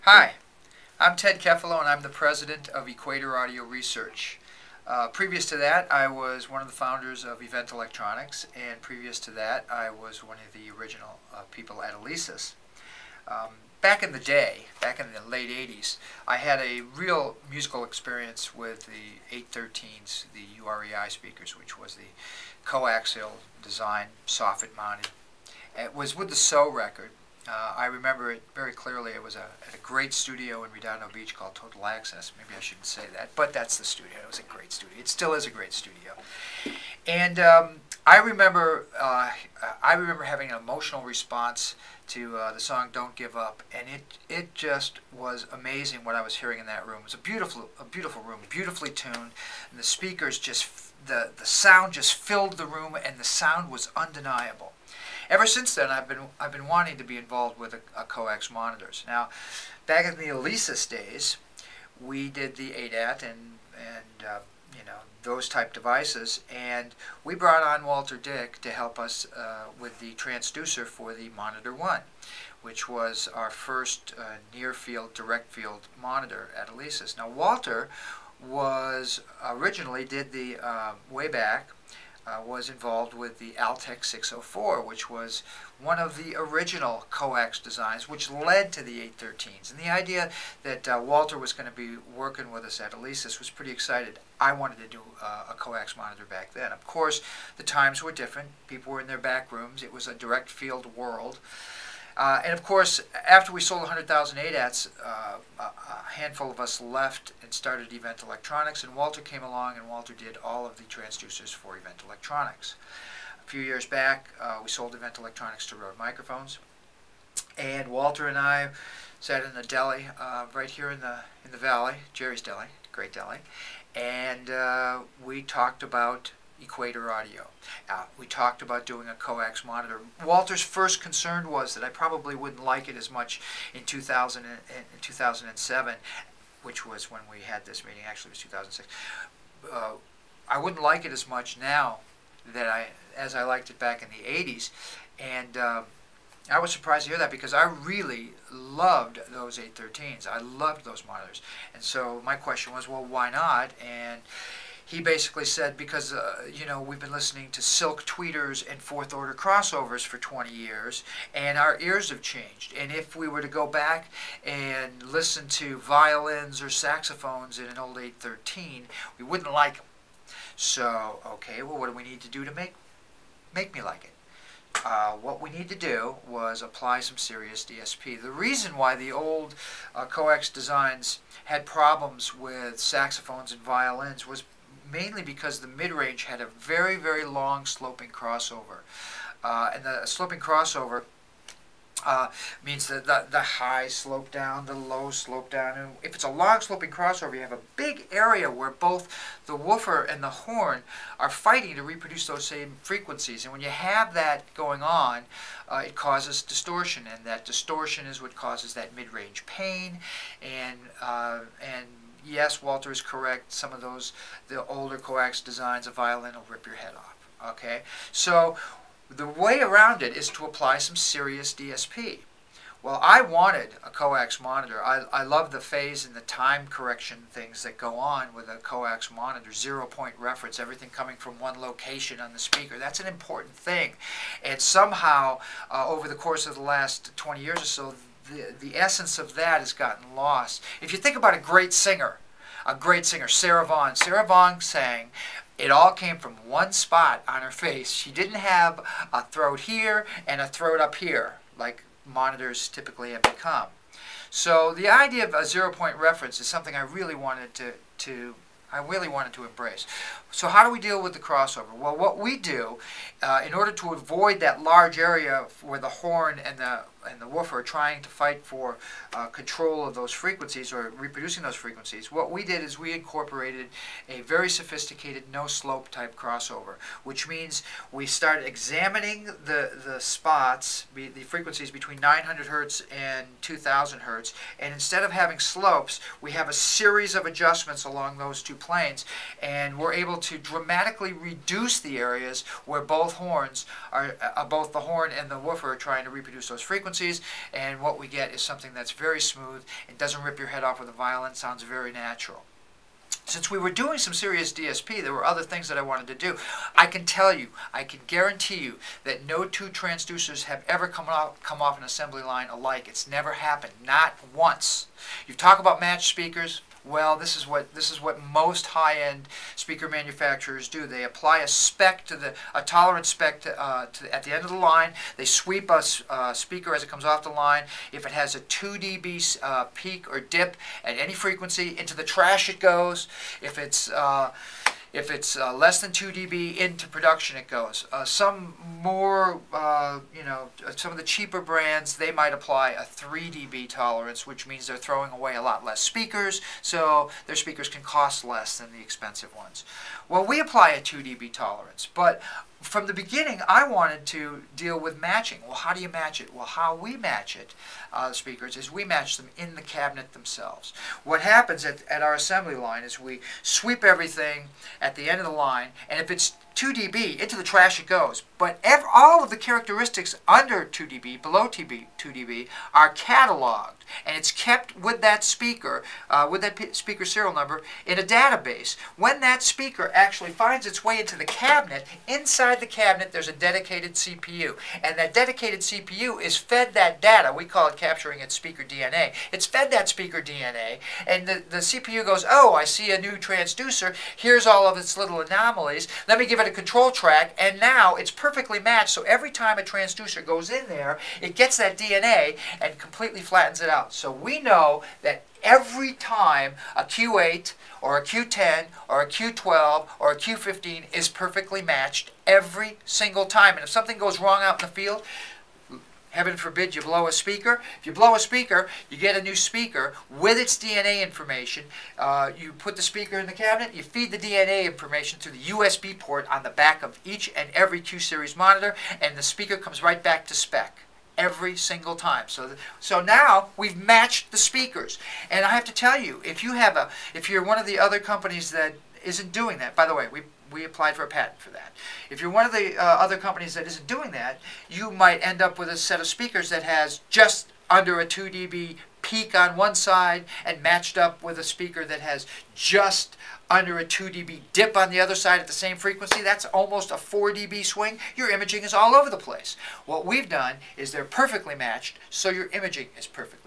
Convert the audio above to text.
Hi, I'm Ted Keffalo and I'm the president of Equator Audio Research. Previous to that, I was one of the founders of Event Electronics, and previous to that, I was one of the original people at Alesis. Back in the day, back in the late 80s, I had a real musical experience with the 813s, the UREI speakers, which was the coaxial design, soffit mounted. It was with the So record. I remember it very clearly. It was at a great studio in Redondo Beach called Total Access. Maybe I shouldn't say that, but that's the studio. It was a great studio. It still is a great studio. And I remember having an emotional response to the song "Don't Give Up," and it just was amazing what I was hearing in that room. It was a beautiful room, beautifully tuned, and the speakers just the sound just filled the room, and the sound was undeniable. Ever since then, I've been wanting to be involved with a coax monitors. Now, back in the Alesis days, we did the ADAT and those type devices, and we brought on Walter Dick to help us with the transducer for the Monitor 1, which was our first near field, direct field monitor at Alesis. Now, Walter was originally did the way back. Was involved with the Altec 604, which was one of the original coax designs, which led to the 813s. And the idea that Walter was going to be working with us at Alesis was pretty excited. I wanted to do a coax monitor back then. Of course, the times were different. People were in their back rooms. It was a direct field world. And of course, after we sold 100,000 ADATs, a handful of us left and started Event Electronics, and Walter came along, and Walter did all of the transducers for Event Electronics. A few years back, we sold Event Electronics to Rode Microphones, and Walter and I sat in a deli right here in the valley, Jerry's Deli, great deli, and we talked about Equator Audio. We talked about doing a coax monitor. Walter's first concern was that I probably wouldn't like it as much in 2007, which was when we had this meeting. Actually, it was 2006. I wouldn't like it as much now as I liked it back in the 80s, and I was surprised to hear that because I really loved those 813s. I loved those monitors, and so my question was, well, why not? And he basically said, because we've been listening to silk tweeters and fourth order crossovers for 20 years, and our ears have changed. And if we were to go back and listen to violins or saxophones in an old 813, we wouldn't like them. So, okay, well, what do we need to do to make me like it? What we need to do was apply some serious DSP. The reason why the old coax designs had problems with saxophones and violins was mainly because the mid-range had a very, very long sloping crossover. And the sloping crossover means that the high slope down, the low slope down. And if it's a long sloping crossover, you have a big area where both the woofer and the horn are fighting to reproduce those same frequencies. And when you have that going on, it causes distortion, and that distortion is what causes that mid-range pain. And yes, Walter is correct. Some of the older coax designs, a violin will rip your head off. Okay, so the way around it is to apply some serious DSP. Well, I wanted a coax monitor. I love the phase and the time correction things that go on with a coax monitor. 0-point reference, everything coming from one location on the speaker. That's an important thing. And somehow, over the course of the last 20 years or so, the essence of that has gotten lost. If you think about a great singer, Sarah Vaughan sang, it all came from one spot on her face. She didn't have a throat here and a throat up here, like monitors typically have become. So the idea of a 0-point reference is something I really wanted to embrace. So how do we deal with the crossover? Well, what we do, in order to avoid that large area where the horn and the woofer are trying to fight for control of those frequencies or reproducing those frequencies, what we did is we incorporated a very sophisticated no-slope type crossover, which means we started examining the spots, the frequencies between 900 hertz and 2000 hertz, and instead of having slopes, we have a series of adjustments along those two planes, and we're able to dramatically reduce the areas where both the horn and the woofer are trying to reproduce those frequencies. frequencies, and what we get is something that's very smooth and doesn't rip your head off with a violin, sounds very natural. Since we were doing some serious DSP, there were other things that I wanted to do. I can tell you, I can guarantee you that no two transducers have ever come off an assembly line alike. It's never happened, not once. You talk about matched speakers. Well, this is what most high-end speaker manufacturers do. They apply a spec to a tolerance spec at the end of the line. They sweep a speaker as it comes off the line. If it has a 2 dB peak or dip at any frequency, into the trash it goes. If it's less than 2 dB into production it goes. Some more, some of the cheaper brands, they might apply a 3 dB tolerance, which means they're throwing away a lot less speakers, so their speakers can cost less than the expensive ones. Well, we apply a 2 dB tolerance, but from the beginning, I wanted to deal with matching. Well, how do you match it? Well, how we match it, speakers, is we match them in the cabinet themselves. What happens at our assembly line is we sweep everything at the end of the line, and if it's 2 dB, into the trash it goes. But all of the characteristics under 2 dB, below 2 dB, are cataloged, and it's kept with that speaker, with that speaker serial number, in a database. When that speaker actually finds its way into the cabinet, inside the cabinet there's a dedicated CPU, and that dedicated CPU is fed that data. We call it capturing its speaker DNA. It's fed that speaker DNA, and the CPU goes, oh, I see a new transducer, here's all of its little anomalies, let me give it a control track, and now it's perfectly matched. So every time a transducer goes in there, it gets that DNA and completely flattens it out. So we know that every time a Q8 or a Q10 or a Q12 or a Q15 is perfectly matched every single time. And if something goes wrong out in the field, heaven forbid you blow a speaker. If you blow a speaker, you get a new speaker with its DNA information. You put the speaker in the cabinet, you feed the DNA information through the USB port on the back of each and every Q-Series monitor, and the speaker comes right back to spec every single time. So now we've matched the speakers. And I have to tell you, if you're one of the other companies that isn't doing that, by the way, we applied for a patent for that. If you're one of the other companies that isn't doing that, you might end up with a set of speakers that has just under a 2 dB peak on one side and matched up with a speaker that has just under a 2 dB dip on the other side at the same frequency. That's almost a 4 dB swing. Your imaging is all over the place. What we've done is they're perfectly matched, so your imaging is perfect.